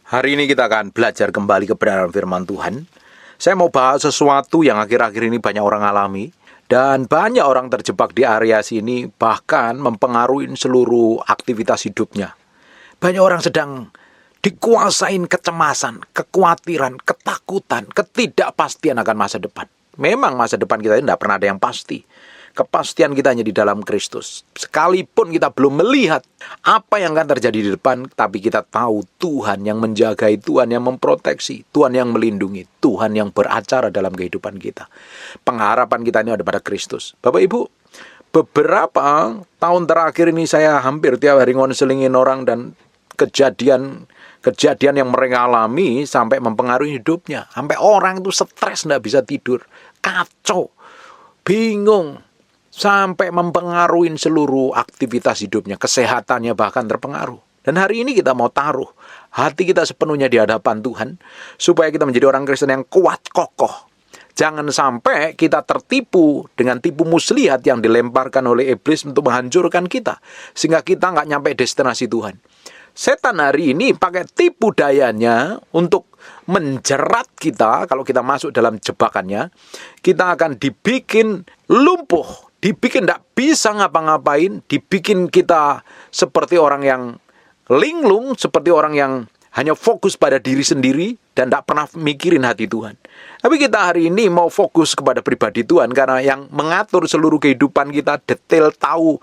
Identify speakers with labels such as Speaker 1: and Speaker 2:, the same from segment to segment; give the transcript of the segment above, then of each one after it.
Speaker 1: Hari ini kita akan belajar kembali kebenaran firman Tuhan. Saya mau bahas sesuatu yang akhir-akhir ini banyak orang alami. Dan banyak orang terjebak di area sini, bahkan mempengaruhi seluruh aktivitas hidupnya. Banyak orang sedang dikuasain kecemasan, kekhawatiran, ketakutan, ketidakpastian akan masa depan. Memang masa depan kita ini tidak pernah ada yang pasti. Kepastian kita hanya di dalam Kristus. Sekalipun kita belum melihat apa yang akan terjadi di depan, tapi kita tahu Tuhan yang menjagai, Tuhan yang memproteksi, Tuhan yang melindungi, Tuhan yang beracara dalam kehidupan kita. Pengharapan kita ini ada pada Kristus. Bapak Ibu, beberapa tahun terakhir ini saya hampir tiap hari ngonselingin orang dan kejadian yang mereka alami sampai mempengaruhi hidupnya. Sampai orang itu stres, tidak bisa tidur, kacau, bingung, sampai mempengaruhi seluruh aktivitas hidupnya, kesehatannya bahkan terpengaruh. Dan hari ini kita mau taruh hati kita sepenuhnya di hadapan Tuhan, supaya kita menjadi orang Kristen yang kuat, kokoh. Jangan sampai kita tertipu dengan tipu muslihat yang dilemparkan oleh iblis untuk menghancurkan kita, sehingga kita nggak nyampe destinasi Tuhan. Setan hari ini pakai tipu dayanya untuk menjerat kita. Kalau kita masuk dalam jebakannya, kita akan dibikin lumpuh, dibikin tidak bisa ngapa-ngapain, dibikin kita seperti orang yang linglung, seperti orang yang hanya fokus pada diri sendiri dan tidak pernah mikirin hati Tuhan. Tapi kita hari ini mau fokus kepada pribadi Tuhan, karena yang mengatur seluruh kehidupan kita, detail tahu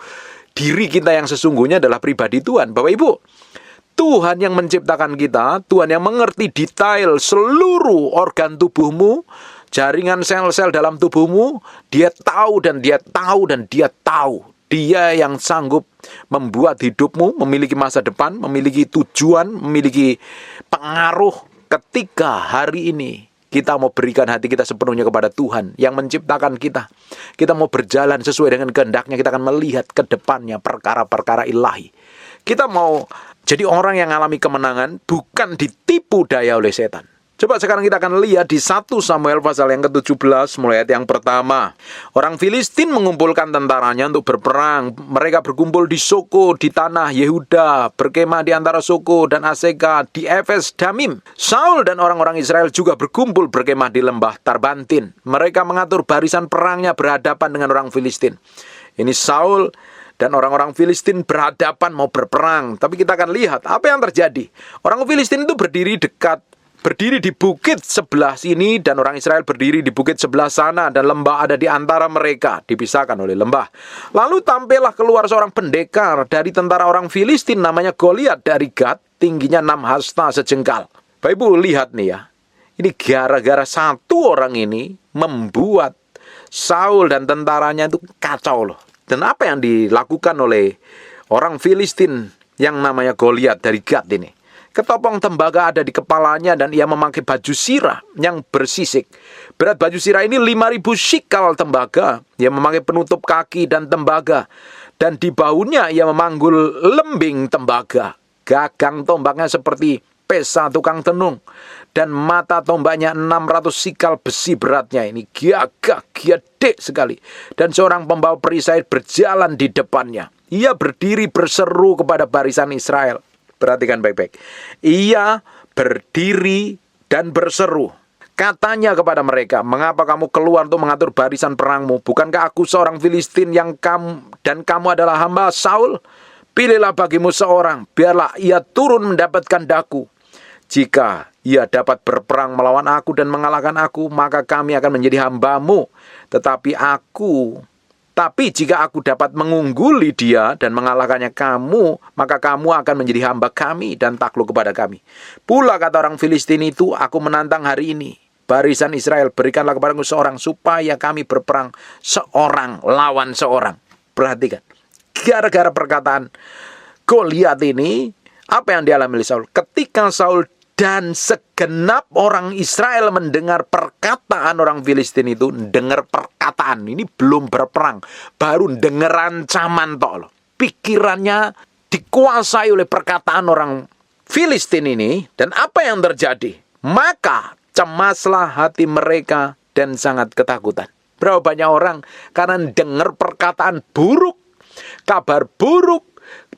Speaker 1: diri kita yang sesungguhnya adalah pribadi Tuhan. Bapak Ibu, Tuhan yang menciptakan kita, Tuhan yang mengerti detail seluruh organ tubuhmu, jaringan sel-sel dalam tubuhmu. Dia tahu dan dia tahu dan dia tahu. Dia yang sanggup membuat hidupmu memiliki masa depan, memiliki tujuan, memiliki pengaruh. Ketika hari ini kita mau berikan hati kita sepenuhnya kepada Tuhan yang menciptakan kita, kita mau berjalan sesuai dengan kehendaknya, kita akan melihat ke depannya perkara-perkara ilahi. Kita mau jadi orang yang alami kemenangan, bukan ditipu daya oleh setan. Coba sekarang kita akan lihat di 1 Samuel pasal yang ke-17 mulai ayat yang pertama. Orang Filistin mengumpulkan tentaranya untuk berperang. Mereka berkumpul di Soko di tanah Yehuda, berkemah di antara Soko dan Aseka di Efes Damim. Saul dan orang-orang Israel juga berkumpul berkemah di lembah Tarbantin. Mereka mengatur barisan perangnya berhadapan dengan orang Filistin. Ini Saul dan orang-orang Filistin berhadapan mau berperang. Tapi kita akan lihat apa yang terjadi. Orang Filistin itu berdiri di bukit sebelah sini, dan orang Israel berdiri di bukit sebelah sana, dan lembah ada di antara mereka, dipisahkan oleh lembah. Lalu tampillah keluar seorang pendekar dari tentara orang Filistin, namanya Goliat dari Gat, tingginya 6 hasta sejengkal. Bapak Ibu lihat nih ya, ini gara-gara satu orang ini membuat Saul dan tentaranya itu kacau loh. Dan apa yang dilakukan oleh orang Filistin yang namanya Goliat dari Gat ini? Ketopong tembaga ada di kepalanya dan ia memakai baju sirah yang bersisik. Berat baju sirah ini 5.000 shikal tembaga. Ia memakai penutup kaki dan tembaga. Dan di bahunya ia memanggul lembing tembaga. Gagang tombaknya seperti pesa tukang tenung. Dan mata tombaknya 600 sikal besi beratnya. Ini gagah, gede sekali. Dan seorang pembawa perisai berjalan di depannya. Ia berdiri berseru kepada barisan Israel. Perhatikan baik-baik. Ia berdiri dan berseru. Katanya kepada mereka, mengapa kamu keluar untuk mengatur barisan perangmu? Bukankah aku seorang Filistin yang kamu adalah hamba Saul? Pilihlah bagimu seorang, biarlah ia turun mendapatkan daku. Jika ia dapat berperang melawan aku dan mengalahkan aku, maka kami akan menjadi hambamu. Tapi jika aku dapat mengungguli dia dan mengalahkannya kamu, maka kamu akan menjadi hamba kami dan takluk kepada kami. Pula kata orang Filistin itu, aku menantang hari ini barisan Israel, berikanlah kepadaku seorang supaya kami berperang seorang lawan seorang. Perhatikan, gara-gara perkataan Goliat ini, apa yang dialami oleh Saul? Ketika Saul dan segenap orang Israel mendengar perkataan orang Filistin itu, dengar perkataan, ini belum berperang, baru dengar ancaman tok loh. Pikirannya dikuasai oleh perkataan orang Filistin ini, dan apa yang terjadi? Maka cemaslah hati mereka dan sangat ketakutan. Berapa banyak orang karena dengar perkataan buruk, kabar buruk,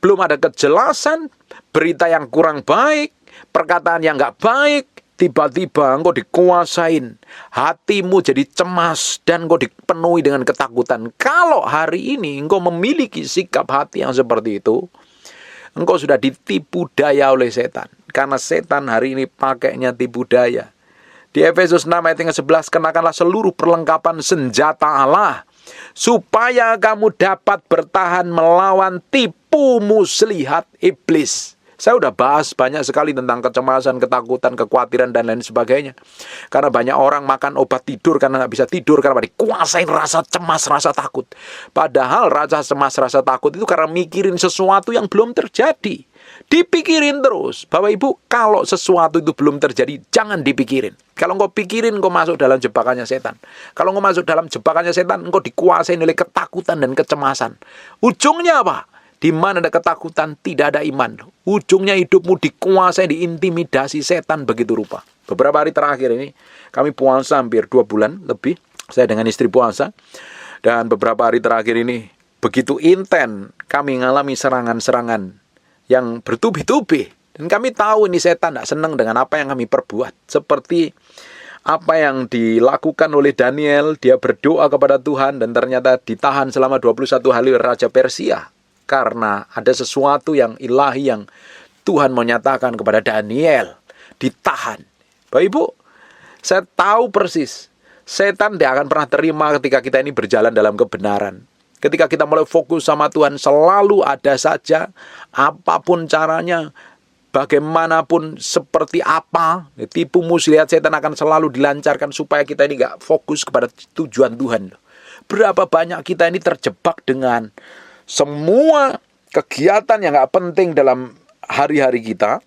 Speaker 1: belum ada kejelasan, berita yang kurang baik, perkataan yang nggak baik, tiba-tiba engkau dikuasain, hatimu jadi cemas dan engkau dipenuhi dengan ketakutan. Kalau hari ini engkau memiliki sikap hati yang seperti itu, engkau sudah ditipu daya oleh setan. Karena setan hari ini pakainya tipu daya. Di Efesus 6 ayat yang ke-11, kenakanlah seluruh perlengkapan senjata Allah, supaya kamu dapat bertahan melawan tipu muslihat iblis. Saya udah bahas banyak sekali tentang kecemasan, ketakutan, kekhawatiran, dan lain sebagainya. Karena banyak orang makan obat tidur karena nggak bisa tidur, karena dikuasain rasa cemas, rasa takut. Padahal rasa cemas, rasa takut itu karena mikirin sesuatu yang belum terjadi. Dipikirin terus. Bapak Ibu, kalau sesuatu itu belum terjadi, jangan dipikirin. Kalau engkau pikirin, engkau masuk dalam jebakannya setan. Kalau engkau masuk dalam jebakannya setan, engkau dikuasain oleh ketakutan dan kecemasan. Ujungnya apa? Di mana ada ketakutan, tidak ada iman. Ujungnya hidupmu dikuasai, diintimidasi setan begitu rupa. Beberapa hari terakhir ini, kami puasa hampir 2 bulan lebih. Saya dengan istri puasa. Dan beberapa hari terakhir ini, begitu intens kami mengalami serangan-serangan yang bertubi-tubi. Dan kami tahu ini setan tidak senang dengan apa yang kami perbuat. Seperti apa yang dilakukan oleh Daniel, dia berdoa kepada Tuhan dan ternyata ditahan selama 21 hari oleh Raja Persia. Karena ada sesuatu yang ilahi yang Tuhan menyatakan kepada Daniel. Ditahan. Bapak Ibu, saya tahu persis. Setan tidak akan pernah terima ketika kita ini berjalan dalam kebenaran. Ketika kita mulai fokus sama Tuhan, selalu ada saja, apapun caranya, bagaimanapun, seperti apa, tipu muslihat setan akan selalu dilancarkan supaya kita ini gak fokus kepada tujuan Tuhan. Berapa banyak kita ini terjebak dengan semua kegiatan yang gak penting dalam hari-hari kita,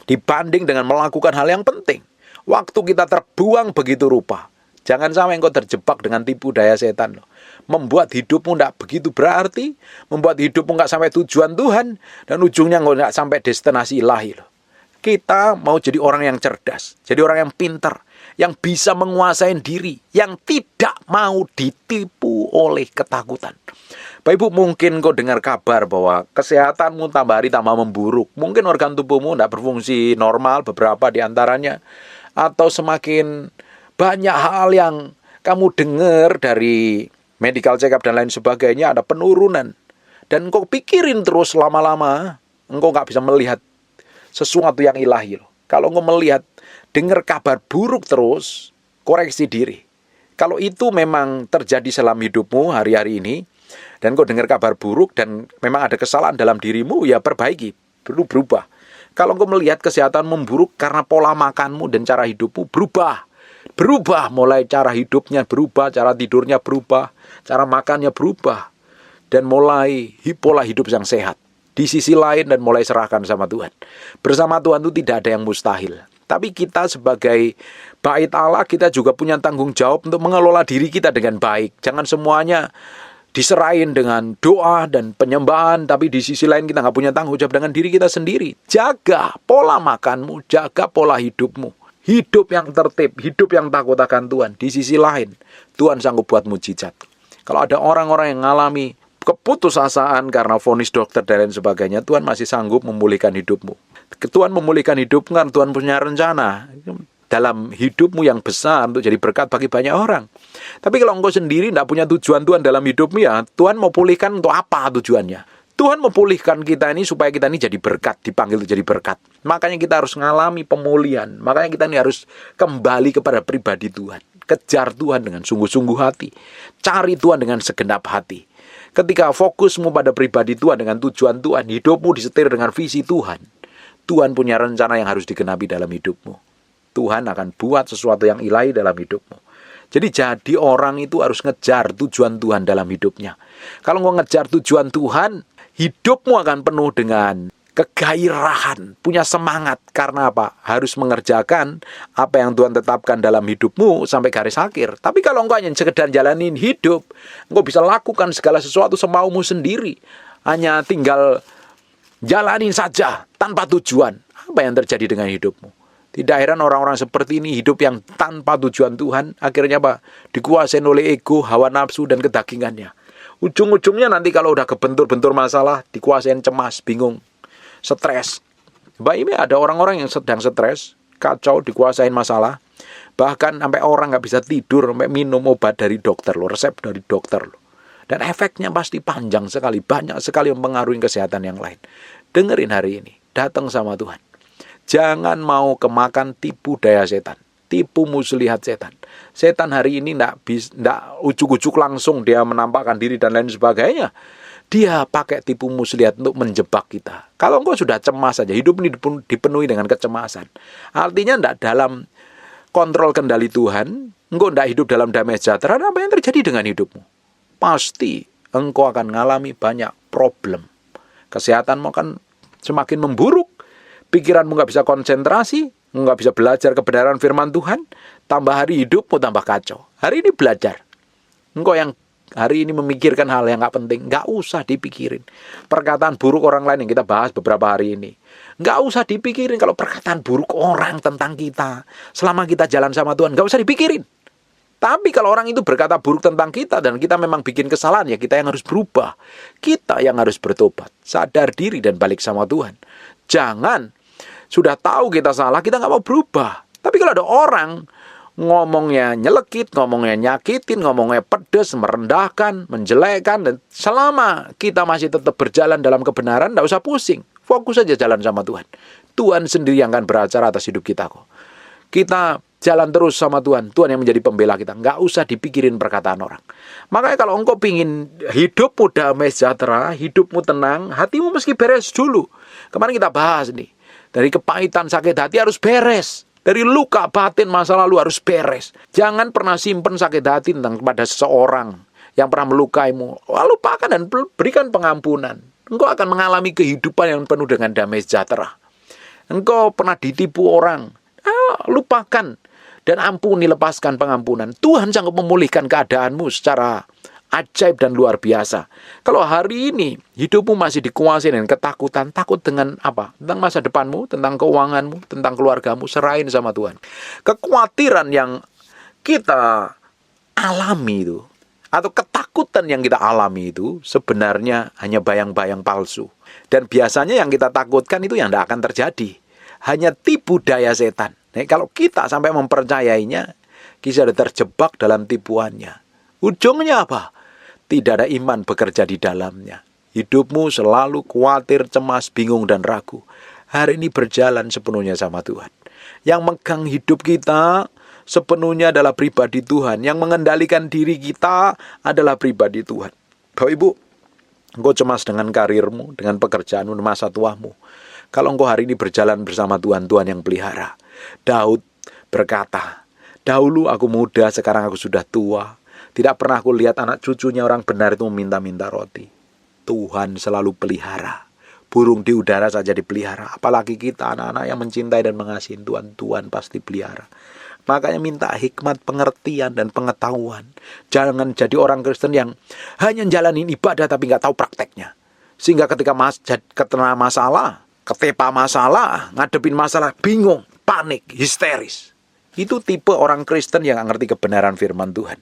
Speaker 1: dibanding dengan melakukan hal yang penting. Waktu kita terbuang begitu rupa. Jangan sampai engkau terjebak dengan tipu daya setan loh. Membuat hidupmu tidak begitu berarti, membuat hidupmu nggak sampai tujuan Tuhan, dan ujungnya engkau nggak sampai destinasi ilahi loh. Kita mau jadi orang yang cerdas, jadi orang yang pintar, yang bisa menguasai diri, yang tidak mau ditipu oleh ketakutan. Bapak Ibu, mungkin kau dengar kabar bahwa kesehatanmu tambah hari tambah memburuk. Mungkin organ tubuhmu tidak berfungsi normal, beberapa diantaranya, atau semakin banyak hal yang kamu dengar dari medical check-up dan lain sebagainya, ada penurunan. Dan engkau pikirin terus lama-lama, engkau nggak bisa melihat sesuatu yang ilahi loh. Kalau engkau melihat, dengar kabar buruk terus, koreksi diri. Kalau itu memang terjadi dalam hidupmu hari-hari ini, dan engkau dengar kabar buruk, dan memang ada kesalahan dalam dirimu, ya perbaiki, perlu berubah. Kalau engkau melihat kesehatan memburuk karena pola makanmu dan cara hidupmu, berubah. Berubah, mulai cara hidupnya berubah, cara tidurnya berubah, cara makannya berubah. Dan mulai pola hidup yang sehat. Di sisi lain dan mulai serahkan sama Tuhan. Bersama Tuhan itu tidak ada yang mustahil. Tapi kita sebagai bait Allah, kita juga punya tanggung jawab untuk mengelola diri kita dengan baik. Jangan semuanya diserahin dengan doa dan penyembahan, tapi di sisi lain kita nggak punya tanggung jawab dengan diri kita sendiri. Jaga pola makanmu, jaga pola hidupmu. Hidup yang tertib, hidup yang takut akan Tuhan. Di sisi lain, Tuhan sanggup buat mujizat. Kalau ada orang-orang yang mengalami keputusasaan karena vonis dokter dan lain sebagainya, Tuhan masih sanggup memulihkan hidupmu. Tuhan memulihkan hidupmu kan Tuhan punya rencana dalam hidupmu yang besar untuk jadi berkat bagi banyak orang. Tapi kalau engkau sendiri tidak punya tujuan Tuhan dalam hidupmu, ya Tuhan mau pulihkan untuk apa tujuannya? Tuhan memulihkan kita ini supaya kita ini jadi berkat, dipanggil untuk jadi berkat. Makanya kita harus mengalami pemulihan. Makanya kita ini harus kembali kepada pribadi Tuhan. Kejar Tuhan dengan sungguh-sungguh hati. Cari Tuhan dengan segenap hati. Ketika fokusmu pada pribadi Tuhan dengan tujuan Tuhan, hidupmu disetir dengan visi Tuhan. Tuhan punya rencana yang harus digenapi dalam hidupmu. Tuhan akan buat sesuatu yang ilahi dalam hidupmu. Jadi orang itu harus ngejar tujuan Tuhan dalam hidupnya. Kalau mau ngejar tujuan Tuhan, hidupmu akan penuh dengan kegairahan, punya semangat. Karena apa? Harus mengerjakan apa yang Tuhan tetapkan dalam hidupmu sampai garis akhir. Tapi kalau engkau hanya sekedar jalanin hidup, engkau bisa lakukan segala sesuatu semaumu sendiri. Hanya tinggal jalanin saja tanpa tujuan. Apa yang terjadi dengan hidupmu? Tidak heran orang-orang seperti ini hidup yang tanpa tujuan Tuhan. Akhirnya apa? Dikuasain oleh ego, hawa nafsu, dan kedagingannya. Ujung-ujungnya nanti kalau udah kebentur-bentur masalah, dikuasain cemas, bingung, stres, Mbak Ime, ada orang-orang yang sedang stres, kacau, dikuasain masalah. Bahkan sampai orang nggak bisa tidur, sampai minum obat dari dokter loh, resep dari dokter loh. Dan efeknya pasti panjang sekali, banyak sekali mempengaruhi kesehatan yang lain. Dengerin hari ini, datang sama Tuhan. Jangan mau kemakan tipu daya setan, tipu muslihat setan. Setan hari ini nggak ujuk-ujuk langsung dia menampakkan diri dan lain sebagainya. Dia pakai tipu muslihat untuk menjebak kita. Kalau engkau sudah cemas saja, hidup ini dipenuhi dengan kecemasan. Artinya nggak dalam kontrol kendali Tuhan, engkau nggak hidup dalam damai sejahtera, apa yang terjadi dengan hidupmu? Pasti engkau akan mengalami banyak problem. Kesehatanmu akan semakin memburuk. Pikiranmu nggak bisa konsentrasi, nggak bisa belajar kebenaran firman Tuhan. Tambah hari hidupmu tambah kacau. Hari ini belajar. Engkau yang hari ini memikirkan hal yang nggak penting, nggak usah dipikirin. Perkataan buruk orang lain yang kita bahas beberapa hari ini, nggak usah dipikirin. Kalau perkataan buruk orang tentang kita, selama kita jalan sama Tuhan, nggak usah dipikirin. Tapi kalau orang itu berkata buruk tentang kita dan kita memang bikin kesalahan, ya kita yang harus berubah. Kita yang harus bertobat, sadar diri dan balik sama Tuhan. Jangan sudah tahu kita salah, kita nggak mau berubah. Tapi kalau ada orang ngomongnya nyelekit, ngomongnya nyakitin, ngomongnya pedes, merendahkan, menjelekkan, dan selama kita masih tetap berjalan dalam kebenaran, nggak usah pusing. Fokus saja jalan sama Tuhan. Tuhan sendiri yang akan beracara atas hidup kita kok. Kita jalan terus sama Tuhan. Tuhan yang menjadi pembela kita. Nggak usah dipikirin perkataan orang. Makanya kalau engkau pingin hidupmu damai sejahtera, hidupmu tenang, hatimu mesti beres dulu. Kemarin kita bahas nih. Dari kepahitan sakit hati harus beres. Dari luka batin masa lalu harus beres. Jangan pernah simpen sakit hati tentang kepada seseorang yang pernah melukaimu. Lupakan dan berikan pengampunan. Engkau akan mengalami kehidupan yang penuh dengan damai sejahtera. Engkau pernah ditipu orang. Lupakan dan ampuni, lepaskan pengampunan. Tuhan sanggup memulihkan keadaanmu secara ajaib dan luar biasa. Kalau hari ini hidupmu masih dikuasai dengan ketakutan, takut dengan apa? Tentang masa depanmu, tentang keuanganmu, tentang keluargamu, serahin sama Tuhan. Kekhawatiran yang kita alami itu, atau ketakutan yang kita alami itu sebenarnya hanya bayang-bayang palsu. Dan biasanya yang kita takutkan itu yang tidak akan terjadi. Hanya tipu daya setan. Nah, kalau kita sampai mempercayainya, kita sudah terjebak dalam tipuannya. Ujungnya apa? Tidak ada iman bekerja di dalamnya. Hidupmu selalu khawatir, cemas, bingung, dan ragu. Hari ini berjalan sepenuhnya sama Tuhan. Yang megang hidup kita sepenuhnya adalah pribadi Tuhan. Yang mengendalikan diri kita adalah pribadi Tuhan. Bapak Ibu, engkau cemas dengan karirmu, dengan pekerjaanmu, masa tuamu. Kalau engkau hari ini berjalan bersama Tuhan, Tuhan yang pelihara. Daud berkata, dahulu aku muda, sekarang aku sudah tua. Tidak pernah aku lihat anak cucunya orang benar itu meminta-minta roti. Tuhan selalu pelihara. Burung di udara saja dipelihara. Apalagi kita anak-anak yang mencintai dan mengasihi Tuhan. Tuhan pasti pelihara. Makanya minta hikmat, pengertian, dan pengetahuan. Jangan jadi orang Kristen yang hanya jalanin ibadah tapi nggak tahu prakteknya. Sehingga ketika kena masalah, ketepa masalah, ngadepin masalah, bingung, panik, histeris. Itu tipe orang Kristen yang nggak ngerti kebenaran firman Tuhan.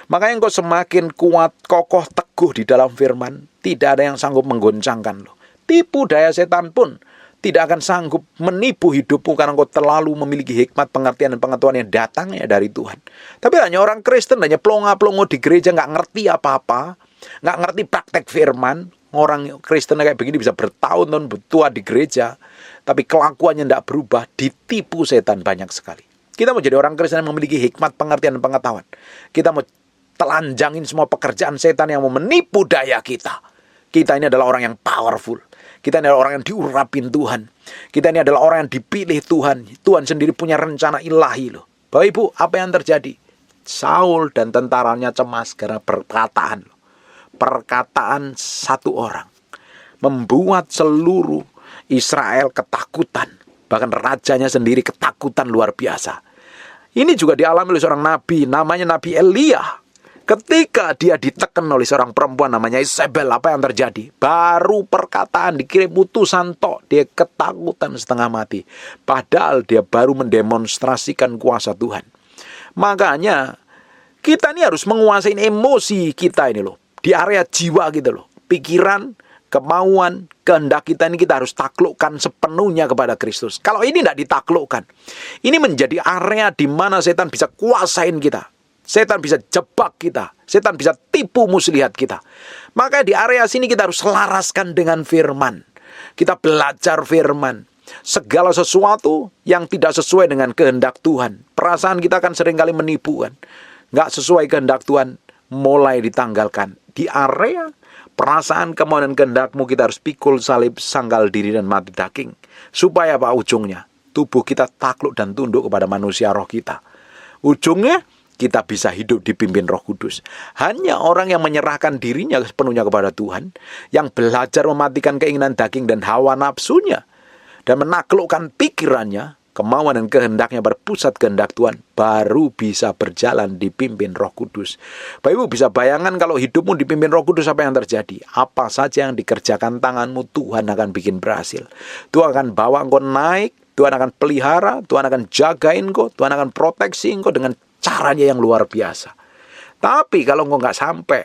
Speaker 1: Makanya engkau semakin kuat, kokoh, teguh di dalam firman, tidak ada yang sanggup menggoncangkan lo. Tipu daya setan pun tidak akan sanggup menipu hidupmu karena engkau terlalu memiliki hikmat, pengertian, dan pengetahuan yang datangnya dari Tuhan. Tapi hanya orang Kristen, hanya pelongo-pelongo di gereja, nggak ngerti apa-apa, nggak ngerti praktek firman. Orang Kristen kayak begini bisa bertahun-tahun tua di gereja, tapi kelakuannya tidak berubah, ditipu setan banyak sekali. Kita mau jadi orang Kristen yang memiliki hikmat, pengertian, dan pengetahuan. Kita mau telanjangin semua pekerjaan setan yang mau menipu daya kita. Kita ini adalah orang yang powerful. Kita ini adalah orang yang diurapin Tuhan. Kita ini adalah orang yang dipilih Tuhan. Tuhan sendiri punya rencana ilahi loh. Bapak Ibu, apa yang terjadi? Saul dan tentaranya cemas karena perkataan. Perkataan satu orang membuat seluruh Israel ketakutan. Bahkan rajanya sendiri ketakutan luar biasa. Ini juga dialami oleh seorang nabi, namanya Nabi Elia. Ketika dia ditekan oleh seorang perempuan namanya Isabel, apa yang terjadi? Baru perkataan dikirim utusan tok, dia ketakutan setengah mati. Padahal dia baru mendemonstrasikan kuasa Tuhan. Makanya kita ini harus menguasai emosi kita ini loh. Di area jiwa gitu loh. Pikiran kemauan, kehendak kita ini kita harus taklukkan sepenuhnya kepada Kristus. Kalau ini tidak ditaklukkan, ini menjadi area di mana setan bisa kuasain kita. Setan bisa jebak kita. Setan bisa tipu muslihat kita. Maka di area sini kita harus selaraskan dengan firman. Kita belajar firman. Segala sesuatu yang tidak sesuai dengan kehendak Tuhan, perasaan kita akan seringkali menipu kan. Nggak sesuai kehendak Tuhan, mulai ditanggalkan. Di area perasaan, kemauan, dan kehendakmu, kita harus pikul salib, sangkal diri, dan mati daging. Supaya apa ujungnya? Tubuh kita takluk dan tunduk kepada manusia roh kita. Ujungnya, kita bisa hidup dipimpin Roh Kudus. Hanya orang yang menyerahkan dirinya sepenuhnya kepada Tuhan, yang belajar mematikan keinginan daging dan hawa nafsunya, dan menaklukkan pikirannya, kemauan dan kehendaknya berpusat kehendak Tuhan, baru bisa berjalan dipimpin Roh Kudus. Bapak Ibu bisa bayangkan kalau hidupmu dipimpin Roh Kudus, apa yang terjadi? Apa saja yang dikerjakan tanganmu, Tuhan akan bikin berhasil. Tuhan akan bawa engkau naik, Tuhan akan pelihara, Tuhan akan jagain engkau, Tuhan akan proteksi engkau dengan caranya yang luar biasa. Tapi kalau engkau nggak sampai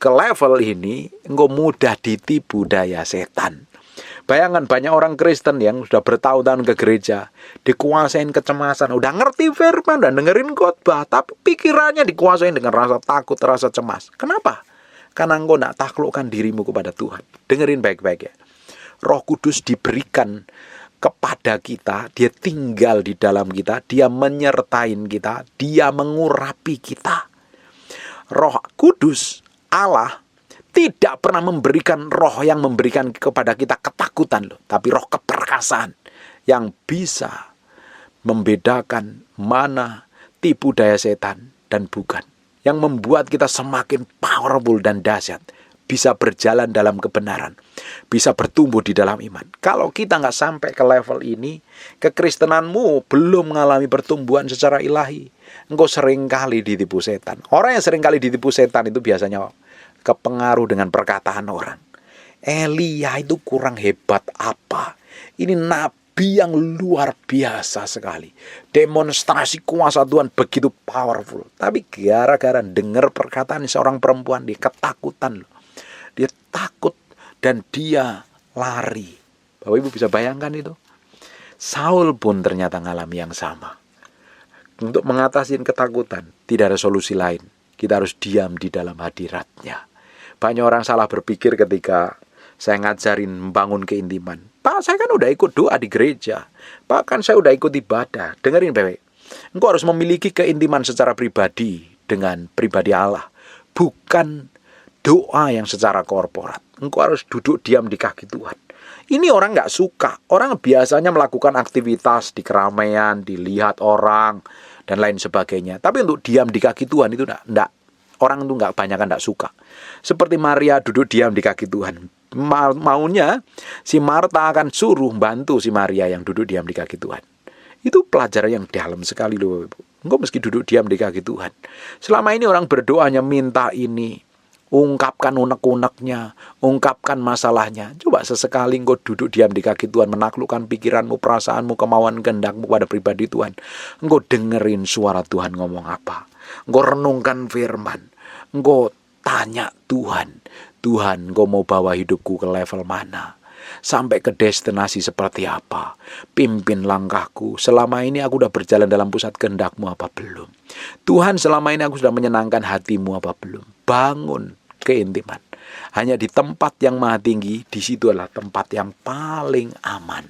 Speaker 1: ke level ini, engkau mudah ditipu daya setan. Bayangkan banyak orang Kristen yang sudah bertahun-tahun ke gereja, dikuasain kecemasan, udah ngerti firman dan dengerin khotbah, tapi pikirannya dikuasain dengan rasa takut, rasa cemas. Kenapa? Karena engkau tidak taklukkan dirimu kepada Tuhan. Dengerin baik-baik ya. Roh Kudus diberikan kepada kita, dia tinggal di dalam kita, dia menyertain kita, dia mengurapi kita. Roh Kudus, Allah, tidak pernah memberikan roh yang memberikan kepada kita ketakutan loh, tapi roh keperkasaan yang bisa membedakan mana tipu daya setan dan bukan, yang membuat kita semakin powerful dan dahsyat, bisa berjalan dalam kebenaran, bisa bertumbuh di dalam iman. Kalau kita nggak sampai ke level ini, kekristenanmu belum mengalami pertumbuhan secara ilahi, engkau seringkali ditipu setan. Orang yang seringkali ditipu setan itu biasanya kepengaruh dengan perkataan orang. Elia itu kurang hebat apa? Ini nabi yang luar biasa sekali. Demonstrasi kuasa Tuhan begitu powerful. Tapi gara-gara dengar perkataan seorang perempuan, dia ketakutan loh. Dia takut dan dia lari. Bapak Ibu bisa bayangkan itu? Saul pun ternyata ngalami yang sama. Untuk mengatasi ketakutan, tidak ada solusi lain. Kita harus diam di dalam hadiratnya. Banyak orang salah berpikir ketika saya ngajarin membangun keintiman. Pak, saya kan udah ikut doa di gereja. Pak, kan saya udah ikut ibadah. Dengerin baik. Engkau harus memiliki keintiman secara pribadi dengan pribadi Allah. Bukan doa yang secara korporat. Engkau harus duduk diam di kaki Tuhan. Ini orang nggak suka. Orang biasanya melakukan aktivitas di keramaian, dilihat orang, dan lain sebagainya. Tapi untuk diam di kaki Tuhan itu enggak. Orang itu nggak banyak enggak suka. Seperti Maria duduk diam di kaki Tuhan. Maunya si Marta akan suruh bantu si Maria yang duduk diam di kaki Tuhan. Itu pelajaran yang dalam sekali loh Ibu. Engkau meski duduk diam di kaki Tuhan. Selama ini orang berdoa hanya minta ini. Ungkapkan unek-uneknya, ungkapkan masalahnya. Coba sesekali engkau duduk diam di kaki Tuhan, menaklukkan pikiranmu, perasaanmu, kemauan, kehendakmu pada pribadi Tuhan. Engkau dengerin suara Tuhan ngomong apa. Engkau renungkan firman. Engkau tanya Tuhan, Tuhan, engkau mau bawa hidupku ke level mana? Sampai ke destinasi seperti apa? Pimpin langkahku. Selama ini aku sudah berjalan dalam pusat kehendak-Mu apa belum? Tuhan, selama ini aku sudah menyenangkan hati-Mu apa belum? Bangun keintiman. Hanya di tempat yang maha tinggi, di situ adalah tempat yang paling aman,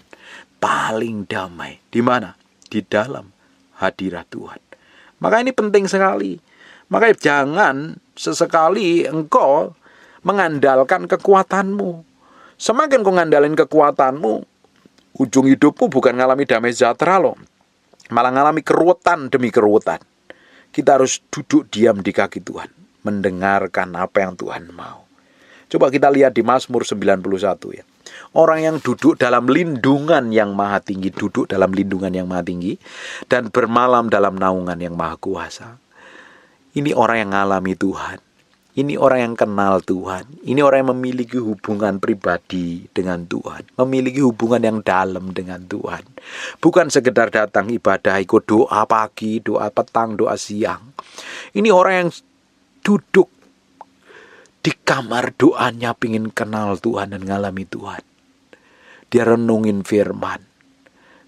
Speaker 1: paling damai. Di mana? Di dalam hadirat Tuhan. Maka ini penting sekali. Maka jangan sesekali engkau mengandalkan kekuatanmu. Semakin kau ngandalin kekuatanmu, ujung hidupmu bukan ngalami damai sejahtera loh, malah ngalami keruwetan demi keruwetan. Kita harus duduk diam di kaki Tuhan, mendengarkan apa yang Tuhan mau. Coba kita lihat di Mazmur 91 ya. Orang yang duduk dalam lindungan yang maha tinggi, duduk dalam lindungan yang maha tinggi, dan bermalam dalam naungan yang maha kuasa. Ini orang yang ngalami Tuhan. Ini orang yang kenal Tuhan. Ini orang yang memiliki hubungan pribadi dengan Tuhan. Memiliki hubungan yang dalam dengan Tuhan. Bukan sekedar datang ibadah, ikut doa pagi, doa petang, doa siang. Ini orang yang duduk di di kamar doanya pingin kenal Tuhan dan ngalami Tuhan. Dia renungin firman.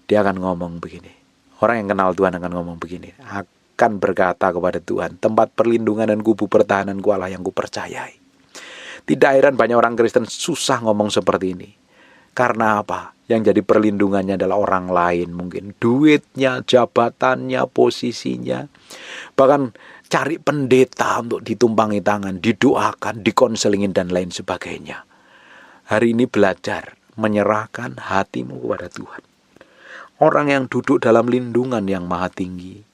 Speaker 1: Dia akan ngomong begini. Orang yang kenal Tuhan akan ngomong begini. Akan berkata kepada Tuhan, tempat perlindungan dan kubu pertahanan Allah yang kupercayai. Tidak heran banyak orang Kristen susah ngomong seperti ini. Karena apa? Yang jadi perlindungannya adalah orang lain. Mungkin duitnya, jabatannya, posisinya. Bahkan cari pendeta untuk ditumpangi tangan, didoakan, dikonselingin dan lain sebagainya. Hari ini belajar menyerahkan hatimu kepada Tuhan. Orang yang duduk dalam lindungan yang maha tinggi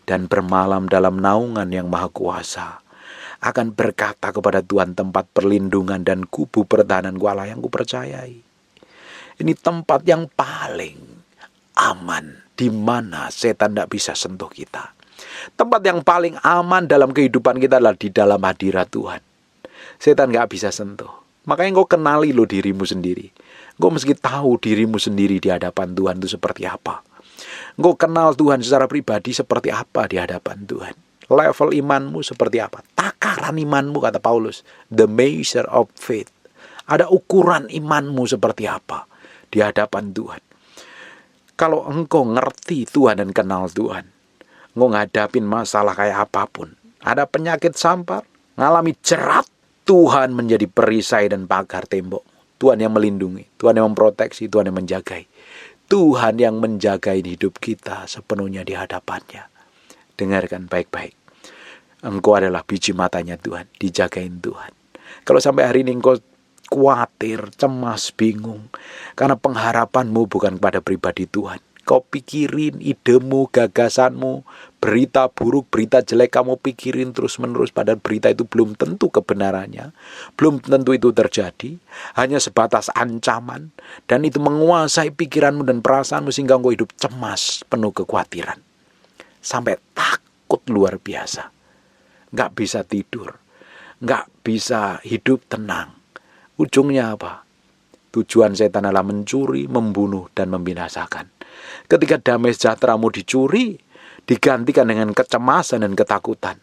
Speaker 1: dan bermalam dalam naungan yang maha kuasa akan berkata kepada Tuhan, tempat perlindungan dan kubu pertahanan Allah yang kupercayai. Ini tempat yang paling aman, di mana setan tidak bisa sentuh kita. Tempat yang paling aman dalam kehidupan kita adalah di dalam hadirat Tuhan. Setan gak bisa sentuh. Makanya engkau kenali lo dirimu sendiri. Engkau mesti tahu dirimu sendiri di hadapan Tuhan itu seperti apa. Engkau kenal Tuhan secara pribadi seperti apa di hadapan Tuhan. Level imanmu seperti apa. Takaran imanmu, kata Paulus. The measure of faith. Ada ukuran imanmu seperti apa di hadapan Tuhan. Kalau engkau ngerti Tuhan dan kenal Tuhan, engkau ngadapin masalah kayak apapun, ada penyakit sampar, ngalami jerat, Tuhan menjadi perisai dan pagar tembok. Tuhan yang melindungi, Tuhan yang memproteksi, Tuhan yang menjagai. Tuhan yang menjagai hidup kita sepenuhnya di hadapannya. Dengarkan baik-baik. Engkau adalah biji matanya Tuhan, dijagain Tuhan. Kalau sampai hari ini engkau khawatir, cemas, bingung, karena pengharapanmu bukan kepada pribadi Tuhan. Kau pikirin idemu, gagasanmu, berita buruk, berita jelek kamu pikirin terus-menerus, padahal berita itu belum tentu kebenarannya, belum tentu itu terjadi, hanya sebatas ancaman, dan itu menguasai pikiranmu dan perasaanmu sehingga engkau hidup cemas, penuh kekhawatiran, sampai takut luar biasa, nggak bisa tidur, nggak bisa hidup tenang. Ujungnya apa? Tujuan setan adalah mencuri, membunuh, dan membinasakan. Ketika damai sejahteramu dicuri, digantikan dengan kecemasan dan ketakutan.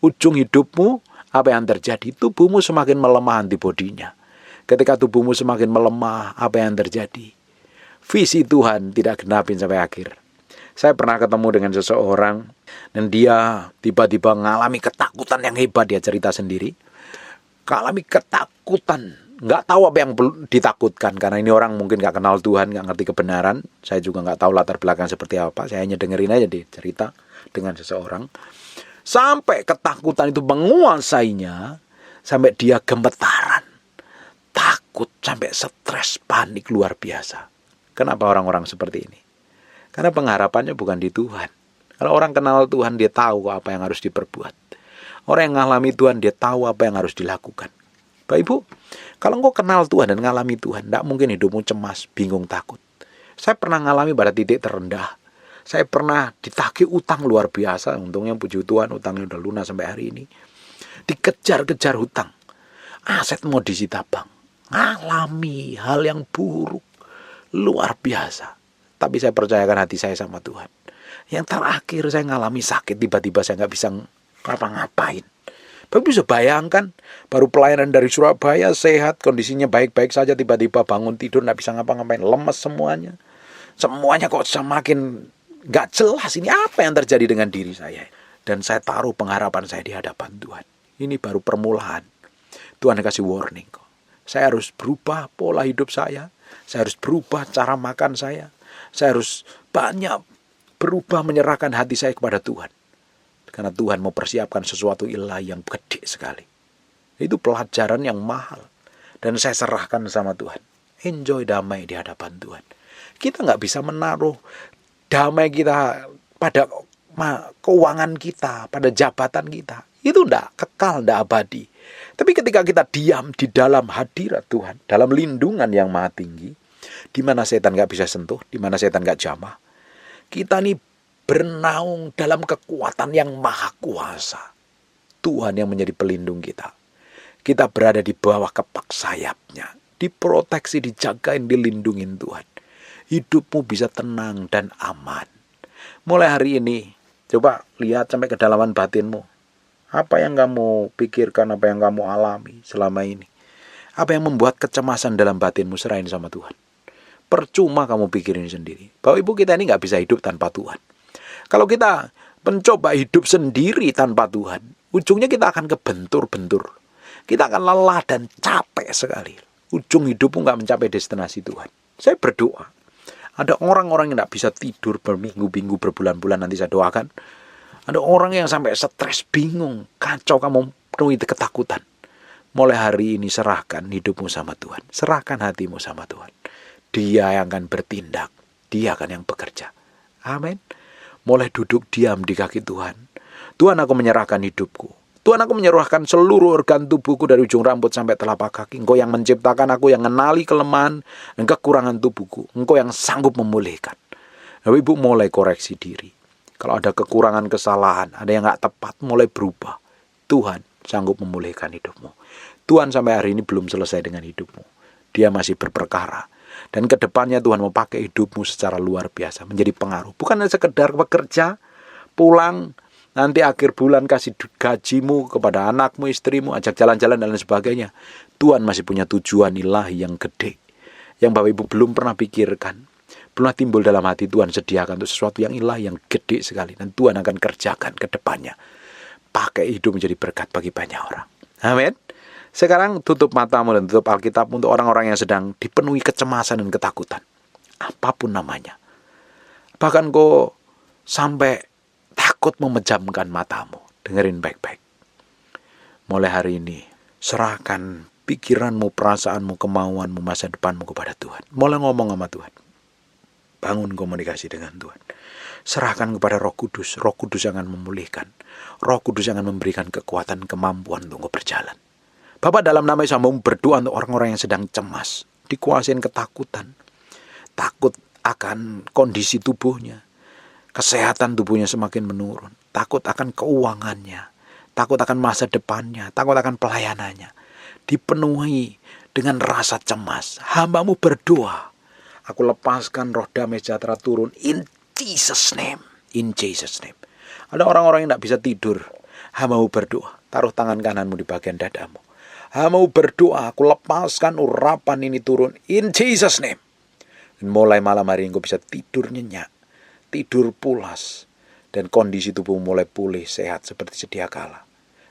Speaker 1: Ujung hidupmu, apa yang terjadi? Tubuhmu semakin melemah antibodinya. Ketika tubuhmu semakin melemah, apa yang terjadi? Visi Tuhan tidak genapin sampai akhir. Saya pernah ketemu dengan seseorang, dan dia tiba-tiba mengalami ketakutan yang hebat. Dia cerita sendiri. Mengalami ketakutan. Nggak tahu apa yang ditakutkan, karena ini orang mungkin nggak kenal Tuhan, nggak ngerti kebenaran. Saya juga nggak tahu latar belakang seperti apa. Saya hanya dengerin aja dia cerita dengan seseorang. Sampai ketakutan itu menguasainya, sampai dia gemetaran, takut, sampai stres, panik luar biasa. Kenapa orang-orang seperti ini? Karena pengharapannya bukan di Tuhan. Kalau orang kenal Tuhan, dia tahu apa yang harus diperbuat. Orang yang ngalami Tuhan, dia tahu apa yang harus dilakukan. Bapak Ibu, kalau engkau kenal Tuhan dan ngalami Tuhan, tidak mungkin hidupmu cemas, bingung, takut. Saya pernah ngalami pada titik terendah. Saya pernah ditagih utang luar biasa. Untungnya puji Tuhan, utangnya udah lunas sampai hari ini. Dikejar-kejar hutang. Aset mau disita bank. Ngalami hal yang buruk, luar biasa. Tapi saya percayakan hati saya sama Tuhan. Yang terakhir saya ngalami sakit, tiba-tiba saya nggak bisa ngapa-ngapain. Bapak bisa bayangkan, baru pelayanan dari Surabaya, sehat, kondisinya baik-baik saja, tiba-tiba bangun tidur, nggak bisa ngapa-ngapain, lemes semuanya. Semuanya kok semakin nggak jelas, ini apa yang terjadi dengan diri saya. Dan saya taruh pengharapan saya di hadapan Tuhan. Ini baru permulaan. Tuhan kasih warning kok. Saya harus berubah pola hidup saya harus berubah cara makan saya harus banyak berubah menyerahkan hati saya kepada Tuhan. Karena Tuhan mau persiapkan sesuatu ilahi yang gede sekali. Itu pelajaran yang mahal. Dan saya serahkan sama Tuhan. Enjoy damai di hadapan Tuhan. Kita nggak bisa menaruh damai kita pada keuangan kita, pada jabatan kita. Itu nggak kekal, nggak abadi. Tapi ketika kita diam di dalam hadirat Tuhan, dalam lindungan yang maha tinggi, di mana setan nggak bisa sentuh, di mana setan nggak jamah, kita nih bernaung dalam kekuatan yang maha kuasa. Tuhan yang menjadi pelindung kita. Kita berada di bawah kepak sayapnya. Diproteksi, dijagain, dilindungin Tuhan. Hidupmu bisa tenang dan aman. Mulai hari ini, coba lihat sampai kedalaman batinmu. Apa yang kamu pikirkan, apa yang kamu alami selama ini? Apa yang membuat kecemasan dalam batinmu? Serahin sama Tuhan. Percuma kamu pikirin sendiri. Bapak Ibu, kita ini gak bisa hidup tanpa Tuhan. Kalau kita mencoba hidup sendiri tanpa Tuhan, ujungnya kita akan kebentur-bentur. Kita akan lelah dan capek sekali. Ujung hidupmu gak mencapai destinasi Tuhan. Saya berdoa, ada orang-orang yang gak bisa tidur berminggu-minggu, berbulan-bulan, nanti saya doakan. Ada orang yang sampai stres, bingung, kacau, kamu penuhi ketakutan. Mulai hari ini serahkan hidupmu sama Tuhan. Serahkan hatimu sama Tuhan. Dia yang akan bertindak. Dia akan yang bekerja. Amin. Mulai duduk diam di kaki Tuhan. Tuhan, aku menyerahkan hidupku. Tuhan, aku menyerahkan seluruh organ tubuhku dari ujung rambut sampai telapak kaki. Engkau yang menciptakan aku, yang mengenali kelemahan dan kekurangan tubuhku. Engkau yang sanggup memulihkan. Bapak Ibu, mulai koreksi diri. Kalau ada kekurangan, kesalahan, ada yang gak tepat, mulai berubah. Tuhan sanggup memulihkan hidupmu. Tuhan sampai hari ini belum selesai dengan hidupmu. Dia masih berperkara. Dan ke depannya Tuhan mau pakai hidupmu secara luar biasa. Menjadi pengaruh. Bukan hanya sekedar bekerja, pulang, nanti akhir bulan kasih gajimu kepada anakmu, istrimu, ajak jalan-jalan dan lain sebagainya. Tuhan masih punya tujuan ilahi yang gede. Yang Bapak Ibu belum pernah pikirkan. Pernah timbul dalam hati. Tuhan sediakan untuk sesuatu yang ilahi, yang gede sekali. Dan Tuhan akan kerjakan ke depannya. Pakai hidup menjadi berkat bagi banyak orang. Amin. Sekarang tutup matamu dan tutup Alkitab untuk orang-orang yang sedang dipenuhi kecemasan dan ketakutan. Apapun namanya. Bahkan kau sampai takut memejamkan matamu. Dengerin baik-baik. Mulai hari ini, serahkan pikiranmu, perasaanmu, kemauanmu, masa depanmu kepada Tuhan. Mulai ngomong sama Tuhan. Bangun komunikasi dengan Tuhan. Serahkan kepada Roh Kudus. Roh Kudus yang akan memulihkan. Roh Kudus yang akan memberikan kekuatan, kemampuan untuk berjalan. Bapak, dalam nama Yesus, mau berdoa untuk orang-orang yang sedang cemas, dikuasain ketakutan, takut akan kondisi tubuhnya, kesehatan tubuhnya semakin menurun, takut akan keuangannya, takut akan masa depannya, takut akan pelayanannya, dipenuhi dengan rasa cemas. Hamba-Mu berdoa, aku lepaskan roh damai sejahtera turun in Jesus name, in Jesus name. Ada orang-orang yang tidak bisa tidur. Hamba-Mu berdoa, taruh tangan kananmu di bagian dadamu. Hamba-Mu berdoa, aku lepaskan urapan ini turun in Jesus name. Dan mulai malam hari engkau bisa tidur nyenyak, tidur pulas, dan kondisi tubuh mulai pulih, sehat seperti sedia kala.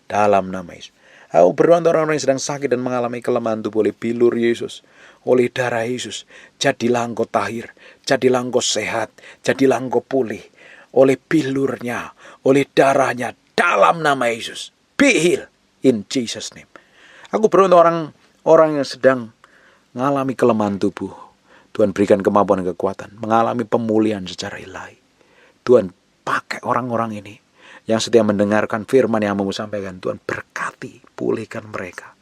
Speaker 1: Dalam nama Yesus. Aku berdoa untuk orang-orang yang sedang sakit dan mengalami kelemahan tubuh oleh bilur Yesus, oleh darah Yesus. Jadilah engkau tahir, jadilah engkau sehat, jadilah engkau pulih. Oleh bilurnya, oleh darahnya, dalam nama Yesus. Be healed in Jesus name. Aku berdoa untuk orang-orang yang sedang mengalami kelemahan tubuh. Tuhan berikan kemampuan dan kekuatan, mengalami pemulihan secara ilahi. Tuhan pakai orang-orang ini yang setia mendengarkan firman yang mau sampaikan. Tuhan berkati, pulihkan mereka.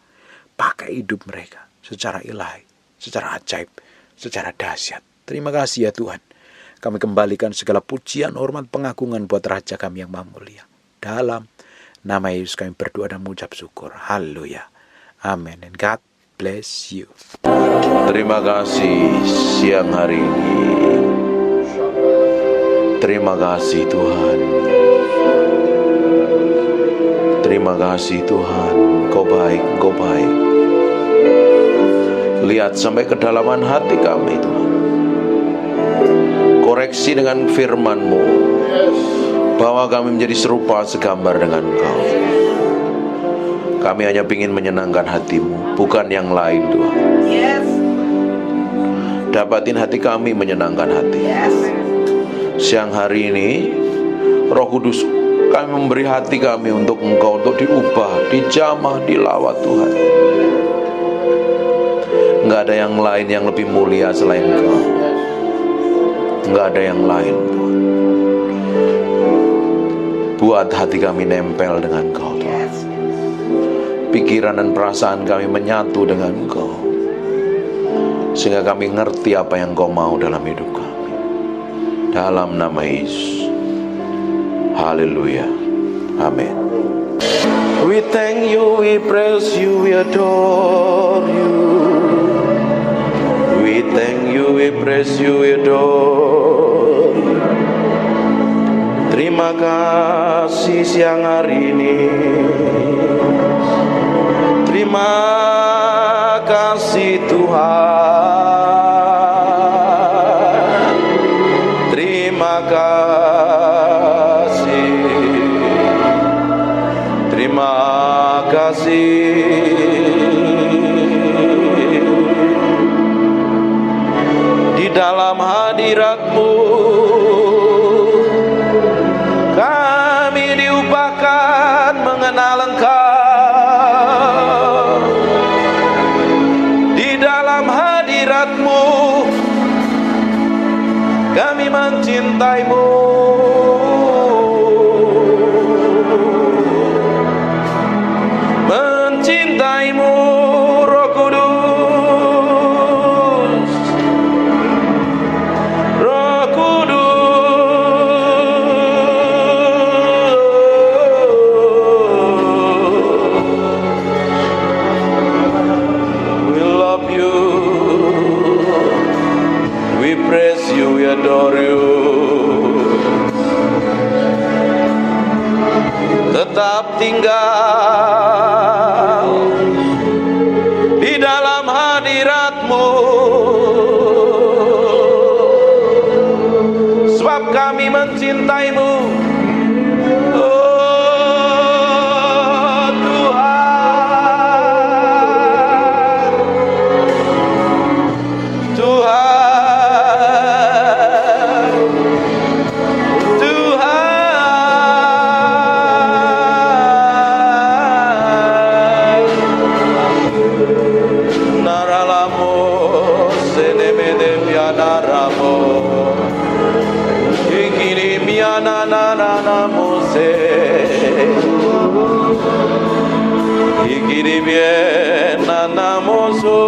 Speaker 1: Pakai hidup mereka secara ilahi, secara ajaib, secara dahsyat. Terima kasih ya Tuhan. Kami kembalikan segala pujian, hormat, pengagungan buat Raja kami yang maha mulia. Dalam nama Yesus kami berdoa dan mengucap syukur. Haleluya. Amin. And God bless you. Terima kasih siang hari ini. Terima kasih Tuhan. Terima kasih Tuhan. Kau baik, Kau baik. Lihat sampai kedalaman hati kami Tuhan. Koreksi dengan firman-Mu, bahwa kami menjadi serupa segambar dengan Kau. Kami hanya ingin menyenangkan hati-Mu, bukan yang lain Tuhan. Dapatin hati kami menyenangkan hati. Siang hari ini Roh Kudus, kami memberi hati kami untuk Engkau, untuk diubah, dijamah, dilawat Tuhan. Enggak ada yang lain yang lebih mulia selain Engkau. Enggak ada yang lain Tuhan. Buat hati kami nempel dengan Engkau Tuhan. Pikiran dan perasaan kami menyatu dengan Engkau, sehingga kami ngerti apa yang Engkau mau dalam hidup kami. Dalam nama Yesus. Haleluya. Amin. We thank you, we praise you, we adore you. We thank you, we praise you, we adore you.
Speaker 2: Terima kasih siang hari ini. Terima kasih Tuhan. Terima kasih. Terima kasih. Di dalam hadirat-Mu kami diupahkan mengenal Engkau. Di dalam hadirat-Mu kami mencintai-Mu. Mencintai-Mu, Roh Kudus. Roh Kudus. We love you. We praise you, we adore you. Tetap tinggal di dalam hadirat-Mu, sebab kami mencintai-Mu. Oh Tuhan, Tuhan, Tuhan. Naralamo senemede pianaramo, ikiri miana nanamo se, ikiri biena namoso.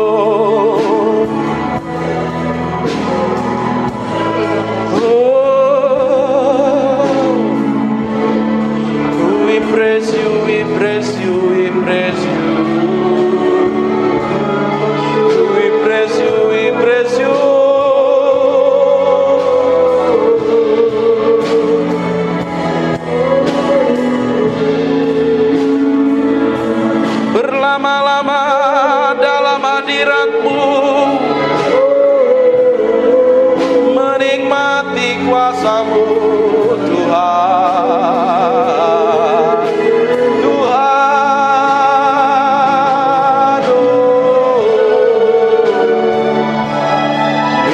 Speaker 2: We praise you, we praise you, we praise you. We praise you, we praise you. Berlama-lama dalam hadirat-Mu, menikmati kuasa-Mu, Tuhan. Tuhan,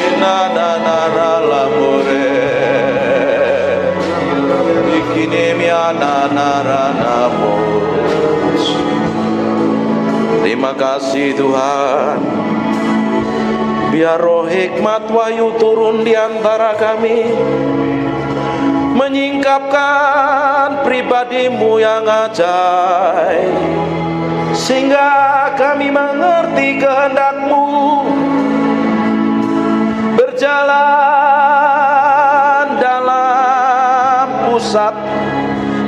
Speaker 2: inananaramore, ikinemiananaranamos. Terima kasih Tuhan. Biar roh hikmat wahyu turun di antara kami, menyingkapkan pribadi-Mu yang ajaib, sehingga kami mengerti kehendak-Mu, berjalan dalam pusat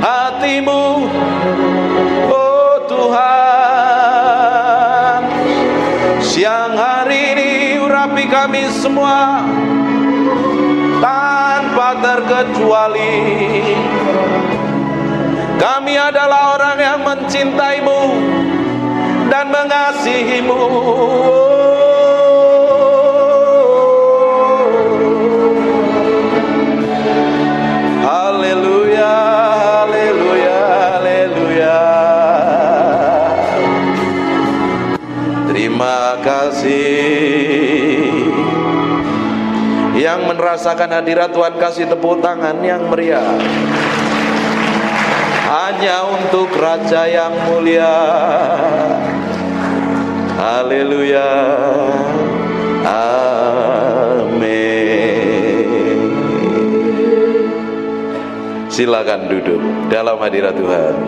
Speaker 2: hati-Mu. Oh Tuhan, siang hari ini urapi kami semua tanpa terkecuali. Kami adalah orang yang mencintai-Mu dan mengasihi-Mu. Haleluya, haleluya, haleluya. Terima kasih. Yang merasakan hadirat Tuhan kasih tepuk tangan yang meriah. Hanya untuk Raja yang mulia. Haleluya. Amin. Silakan duduk dalam hadirat Tuhan.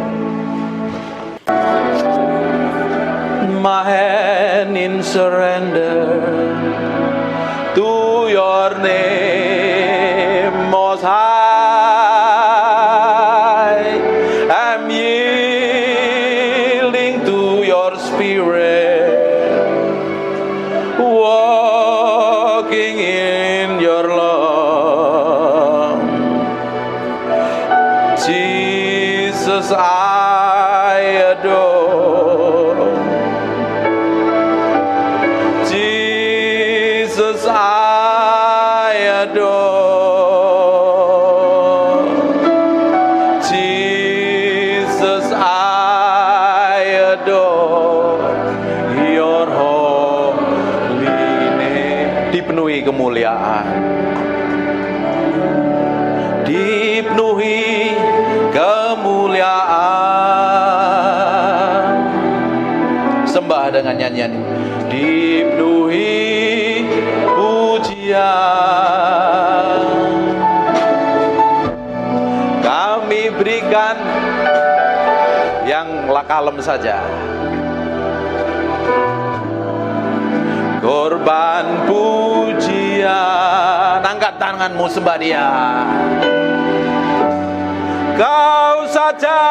Speaker 2: My hand in surrender to your name, Most High. I'm yielding to your spirit, walking in your love. Jesus, I adore. Jesus, I adore. Jesus, I adore your holy name. Dipenuhi kemuliaan, dipenuhi kemuliaan. Sembah dengan nyanyian ini. Dipenuhi pujian, kami berikan yang kalem saja. Korban pujian, angkat tanganmu sembah Dia. Kau saja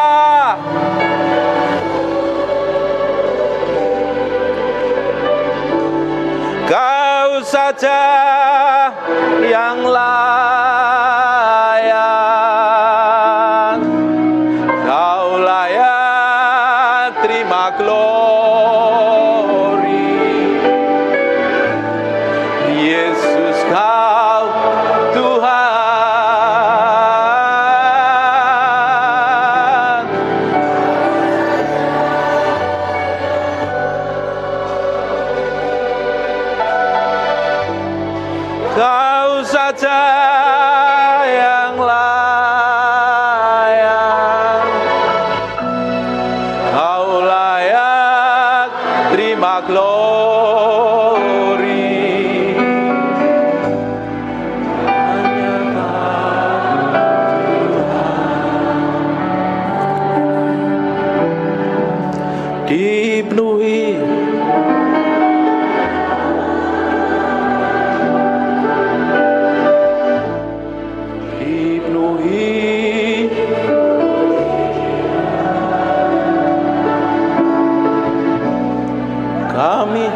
Speaker 2: Kau saja yang layak, Kau layak terima glory. Yesus, Kau Tuhan. Kau saja yang layak, Kau layak terima glory. Hanya Kau Tuhan. Dipenuhi kami.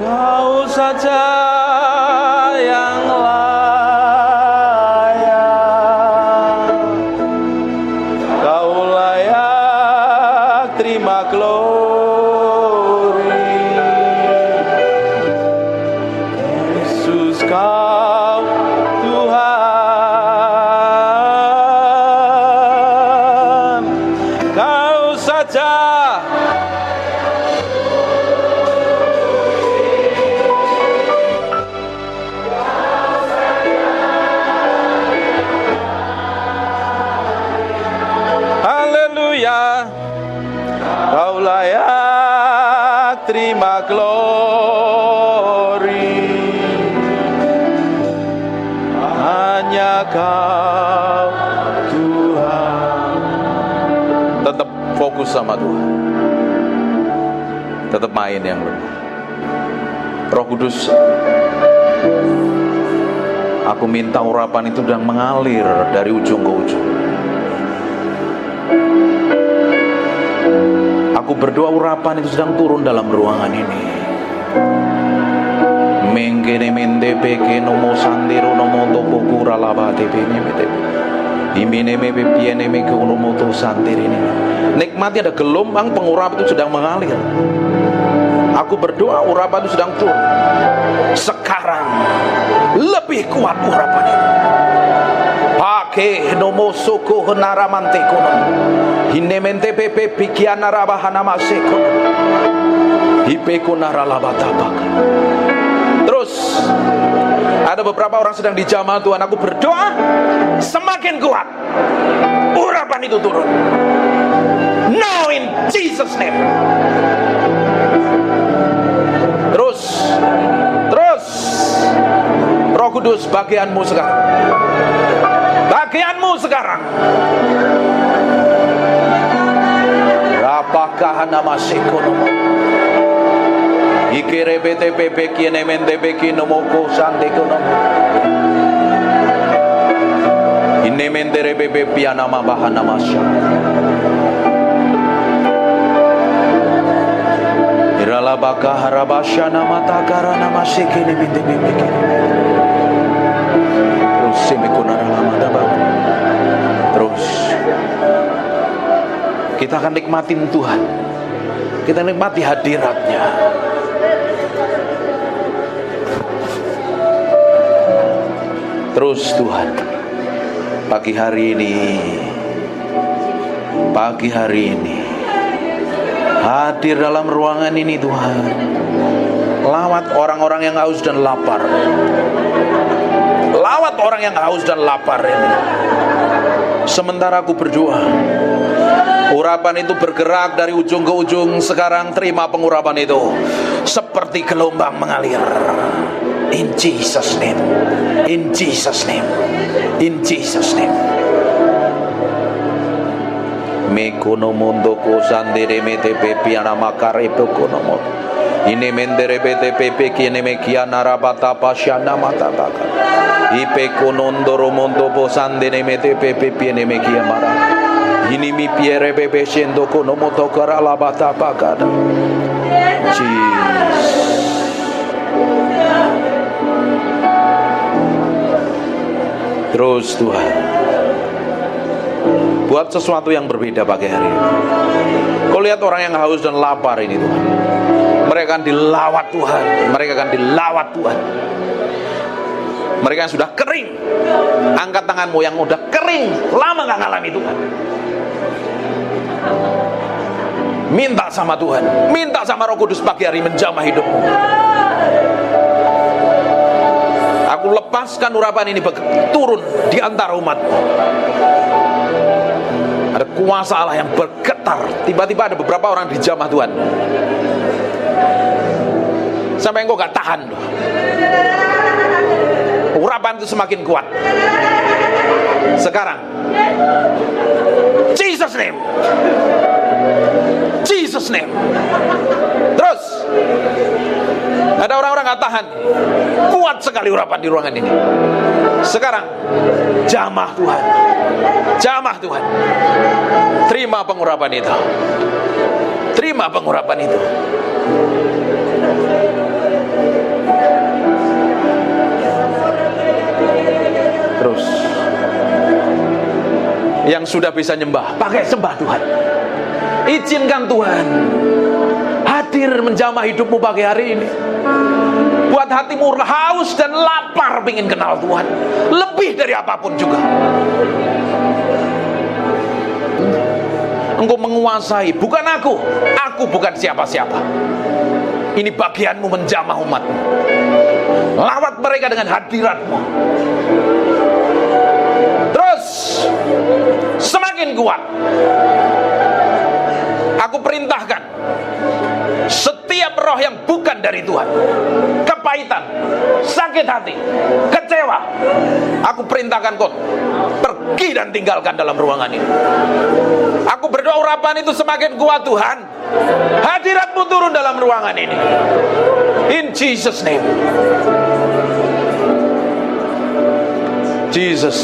Speaker 2: Kau saja yang layak, Kau layak terima glory. Yesus, Kau Tuhan. Kau saja Kau layak terima glory. Hanya Kau Tuhan. Tetap fokus sama Tuhan, tetap main yang lemah. Roh Kudus, aku minta urapan itu sedang mengalir dari ujung ke ujung. Aku berdoa urapan itu sedang turun dalam ruangan ini. Mengkene mende peke nomo sandero nomo topo kura laba tepene mete. Imene mebe piene meke nomo to sandiri ini. Nikmati ada gelombang pengurapan itu sedang mengalir. Aku berdoa urapan itu sedang turun. Sekarang lebih kuat urapan itu. Pake nomo soko henaramante kono. Hinemente pepe pikiana rabahana maseko. Hipeko naralabatabak. Terus ada beberapa orang sedang dijamah Tuhan. Aku berdoa semakin kuat urapan itu turun. Now in Jesus name. Terus Roh Kudus, bagianmu sekarang. Bagianmu sekarang. Rapakah nama sekono. Ikere bete pepe kiene mente beki nomoko sande konomo. Ine mendere bebe piana mabahana masya. Irala baka harabasya nama takara nama sekene mende bebe kene. Terus semekona lama dabak. Terus kita akan nikmatin Tuhan. Kita nikmati hadiratnya. Terus Tuhan, pagi hari ini hadir dalam ruangan ini Tuhan. Lawat orang-orang yang haus dan lapar. Lawat orang yang haus dan lapar ini. Sementara aku berdoa, urapan itu bergerak dari ujung ke ujung. Sekarang terima pengurapan itu seperti gelombang mengalir. In Jesus name, in Jesus name, in Jesus name. Mekono mondo ko sandere mete pepi anama karepo kono. Ine mendere bete pepe kiene mekiana rabata pasyana mata baka. Ipe konondoro mondo po sandene mete pepe piene mekia mara. Ini mi piere bebe shendo kono moto karala bata baka. Jesus. Terus Tuhan, buat sesuatu yang berbeda pagi hari ini. Kau lihat orang yang haus dan lapar ini Tuhan, mereka akan dilawat Tuhan. Mereka akan dilawat Tuhan. Mereka yang sudah kering, angkat tanganmu yang udah kering, lama gak ngalami Tuhan. Minta sama Tuhan, minta sama Roh Kudus pagi hari menjamah hidupmu. Aku lepaskan urapan ini turun di antara umatmu. Ada kuasa Allah yang bergetar. Tiba-tiba ada beberapa orang dijamah Tuhan, sampai engkau gak tahan. Urapan itu semakin kuat. Sekarang Jesus name, Jesus name. Terus ada orang-orang gak tahan. Kuat sekali urapan di ruangan ini. Sekarang jamah Tuhan, jamah Tuhan. Terima pengurapan itu. Terima pengurapan itu. Terus yang sudah bisa nyembah, pakai sembah Tuhan. Izinkan Tuhan hadir menjamah hidupmu pagi hari ini. Buat hatimu haus dan lapar ingin kenal Tuhan lebih dari apapun juga. Engkau menguasai, bukan aku bukan siapa-siapa. Ini bagianmu menjamah umatmu. Lawat mereka dengan hadiratmu. Terus semakin kuat. Aku perintahkan setiap roh yang bukan dari Tuhan, kepahitan, sakit hati, kecewa, aku perintahkan kau pergi dan tinggalkan dalam ruangan ini. Aku berdoa urapan itu semakin kuat Tuhan. Hadiratmu turun dalam ruangan ini. In Jesus name. Jesus,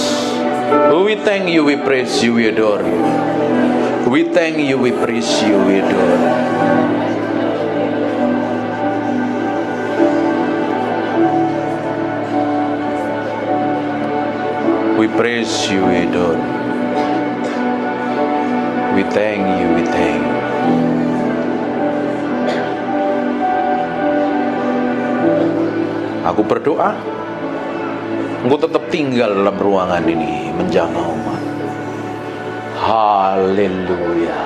Speaker 2: we thank you, we praise you, we adore you. We thank you, we praise you, we adore you. We praise you, we adore you. We thank you, we thank you. Aku berdoa engkau tetap tinggal dalam ruangan ini menjamah umat. Haleluya.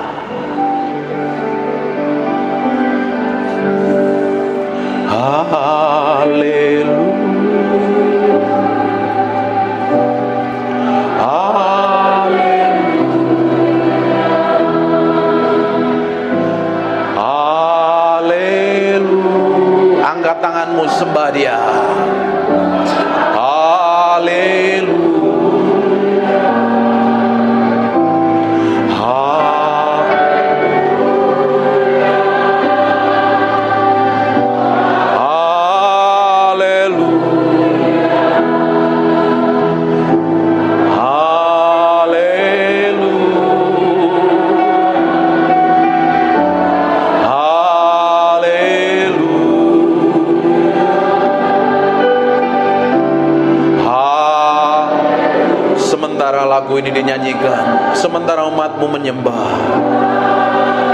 Speaker 2: Haleluya. Angkat tanganmu, sembah Dia. Haleluya. lagu ini dinyanyikan sementara umatmu menyembah.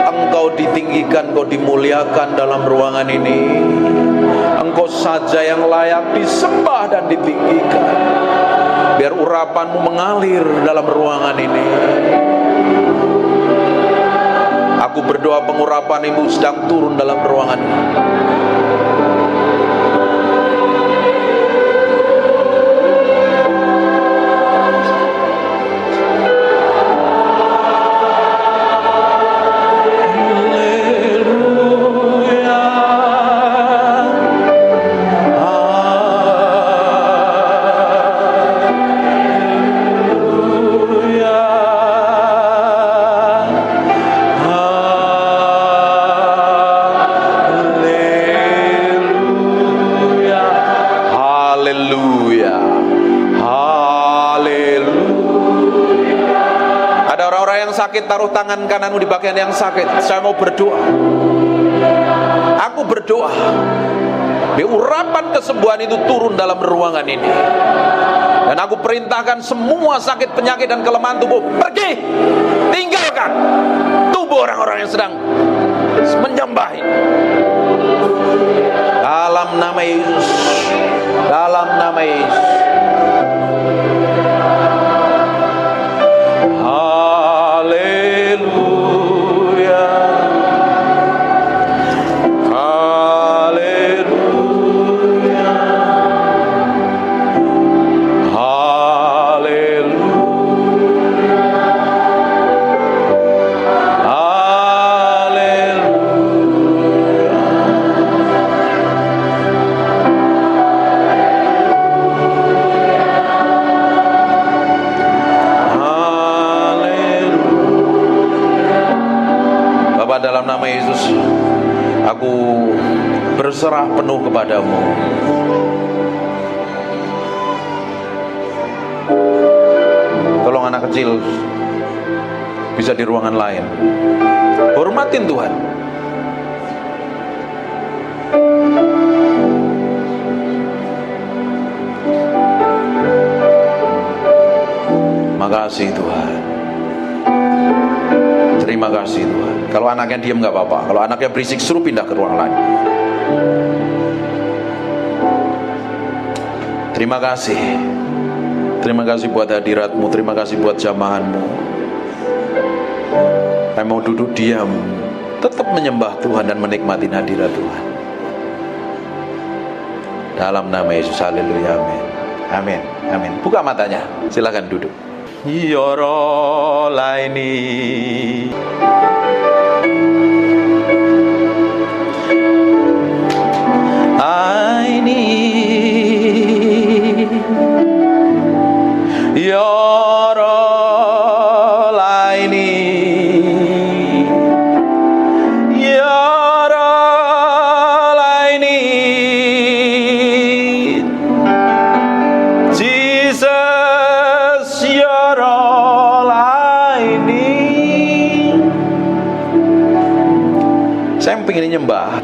Speaker 2: Engkau ditinggikan, Engkau dimuliakan dalam ruangan ini. Engkau saja yang layak disembah dan ditinggikan. Biar urapanmu mengalir dalam ruangan ini. Aku berdoa pengurapan Ibu sedang turun dalam ruangan ini. Taruh tangan kananmu di bagian yang sakit. Saya mau berdoa. Aku berdoa biar urapan kesembuhan itu turun dalam ruangan ini. Dan aku perintahkan semua sakit, penyakit dan kelemahan tubuh pergi, tinggalkan tubuh orang-orang yang sedang menyembah ini. Dalam nama Yesus, dalam nama Yesus. Dalam nama Yesus, aku berserah penuh kepadamu. Tolong anak kecil bisa di ruangan lain. Hormatin Tuhan. Makasih Tuhan. Terima kasih Tuhan. Kalau anaknya diam gak apa-apa. Kalau anaknya berisik suruh pindah ke ruang lain. Terima kasih. Terima kasih buat hadiratmu. Terima kasih buat jamahanmu. Saya mau duduk diam, tetap menyembah Tuhan dan menikmati hadirat Tuhan. Dalam nama Yesus, haleluya, amin. Amin, amin. Buka matanya, silakan duduk. Yoro laini aini yoro laini yoro laini Jesus yoro laini. Saya pengen nyembah.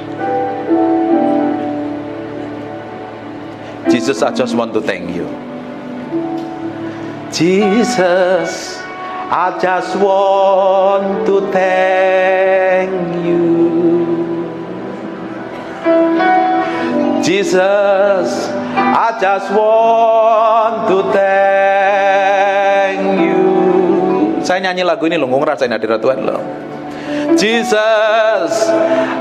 Speaker 2: Jesus, I just want to thank you. Jesus, I just want to thank you. Jesus, I just want to thank you. Saya nyanyi lagu ini loh, ngerasain hadirat Tuhan loh. Jesus,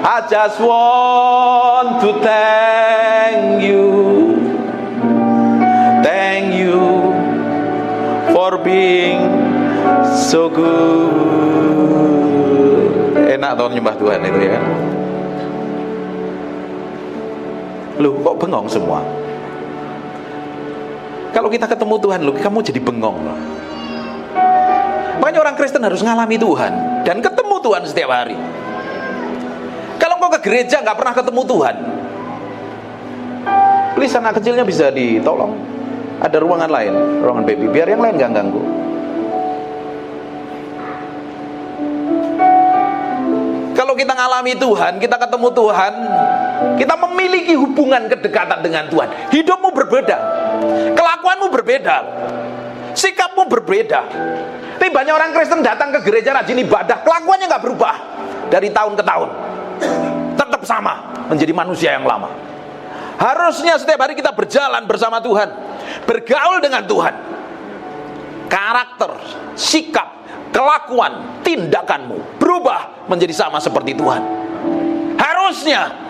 Speaker 2: I just want to thank you. Thank you for being so good. Enak tau nyembah Tuhan itu ya. Loh kok bengong semua? Kalau kita ketemu Tuhan loh, kamu jadi bengong loh. Makanya orang Kristen harus ngalami Tuhan dan ketemu Tuhan setiap hari. Kalau kau ke gereja nggak pernah ketemu Tuhan, please anak kecilnya bisa ditolong. Ada ruangan lain, ruangan baby, biar yang lain nggak ganggu. Kalau kita ngalami Tuhan, kita ketemu Tuhan, kita memiliki hubungan kedekatan dengan Tuhan. Hidupmu berbeda, kelakuanmu berbeda. Sikapmu berbeda. Tapi banyak orang Kristen datang ke gereja rajin ibadah, kelakuannya nggak berubah dari tahun ke tahun, tetap sama, menjadi manusia yang lama. Harusnya setiap hari kita berjalan bersama Tuhan, bergaul dengan Tuhan. Karakter, sikap, kelakuan, tindakanmu berubah menjadi sama seperti Tuhan. Harusnya.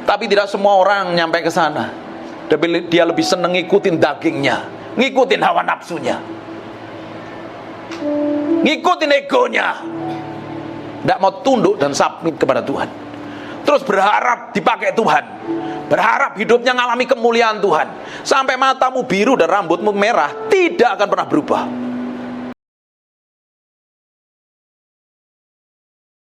Speaker 2: Tapi tidak semua orang nyampe ke sana. Dia lebih seneng ngikutin dagingnya, ngikutin hawa nafsunya, ngikutin egonya, tidak mau tunduk dan submit kepada Tuhan. Terus berharap dipakai Tuhan, berharap hidupnya ngalami kemuliaan Tuhan, sampai matamu biru dan rambutmu merah, tidak akan pernah berubah.